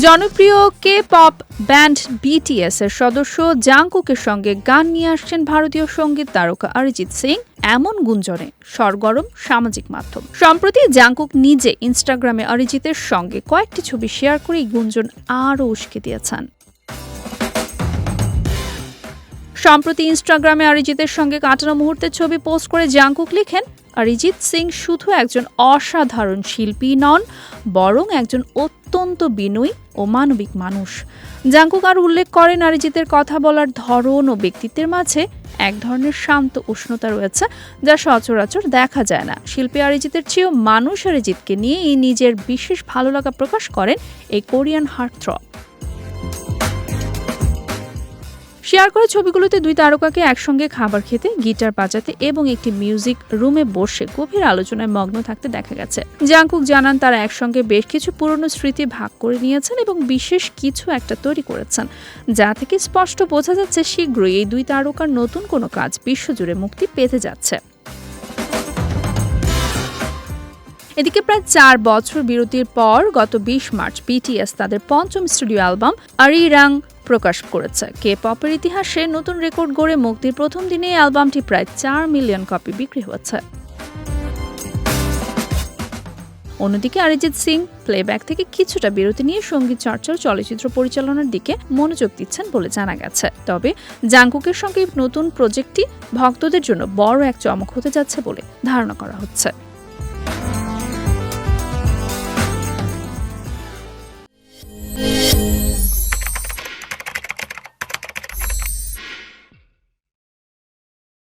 জনপ্রিয় K-pop band BTS এর সদস্য জাংকুকের সঙ্গে গান নিয়ে আসছেন ভারতীয় সঙ্গীত তারকা অরিজিৎ সিং। এমন গুঞ্জনে সরগরম সামাজিক মাধ্যম। সম্প্রতি জাংকুক নিজে ইনস্টাগ্রামে অরিজিতের সঙ্গে কয়েকটি ছবি শেয়ার করে এই গুঞ্জন আরও উস্কে দিয়েছেন। সম্প্রতি ইনস্টাগ্রামে অরিজিতের সঙ্গে কাটানো মুহূর্তের ছবি পোস্ট করে জাংকুক লিখেন, অরিজিৎ সিং শুধু একজন অসাধারণ শিল্পী নন, বরং একজন অত্যন্ত বিনয়ী ও মানবিক মানুষ। জাংকুক আর উল্লেখ করেন, অরিজিতের কথা বলার ধরন ও ব্যক্তিত্বের মাঝে এক ধরনের শান্ত উষ্ণতা রয়েছে, যা সচরাচর দেখা যায় না। শিল্পী অরিজিতের চেয়েও মানুষ অরিজিৎকে নিয়ে নিজের বিশেষ ভালো লাগা প্রকাশ করেন এই কোরিয়ান হার্টথ্রব। শেয়ার করা ছবিগুলোতে দুই তারকাকে একসঙ্গে খাবার খেতে, গিটার বাজাতে এবং একটি মিউজিক রুমে বসে গভীর আলোচনায় মগ্ন থাকতে দেখা গেছে। জাংকুক জানান, তারা একসঙ্গে বেশ কিছু পুরনো স্মৃতি ভাগ করে নিয়েছেন এবং বিশেষ কিছু একটা তৈরি করেছেন, যা থেকে স্পষ্ট বোঝা যাচ্ছে শীঘ্রই এই দুই তারকার নতুন কোনো কাজ বিশ্বজুড়ে মুক্তি পেতে যাচ্ছে। এদিকে প্রায় 4 বছর বিরতির পর গত 20 মার্চ বিটিএস তাদের পঞ্চম স্টুডিও অ্যালবাম আরিরাং প্রকাশ করেছে। কে-পপের ইতিহাসে নতুন রেকর্ড গড়ে মুক্তির প্রথম দিনে এই অ্যালবামটি প্রায় 4 মিলিয়ন কপি বিক্রি হয়েছে। অন্যদিকে অরিজিৎ সিং প্লেব্যাক থেকে কিছুটা বিরতি নিয়ে সঙ্গীত চর্চা ও চলচ্চিত্র পরিচালনার দিকে মনোযোগ দিচ্ছেন বলে জানা গেছে। তবে জাংকুকের সঙ্গে নতুন প্রজেক্টটি ভক্তদের জন্য বড় এক চমক হতে যাচ্ছে বলে ধারণা করা হচ্ছে।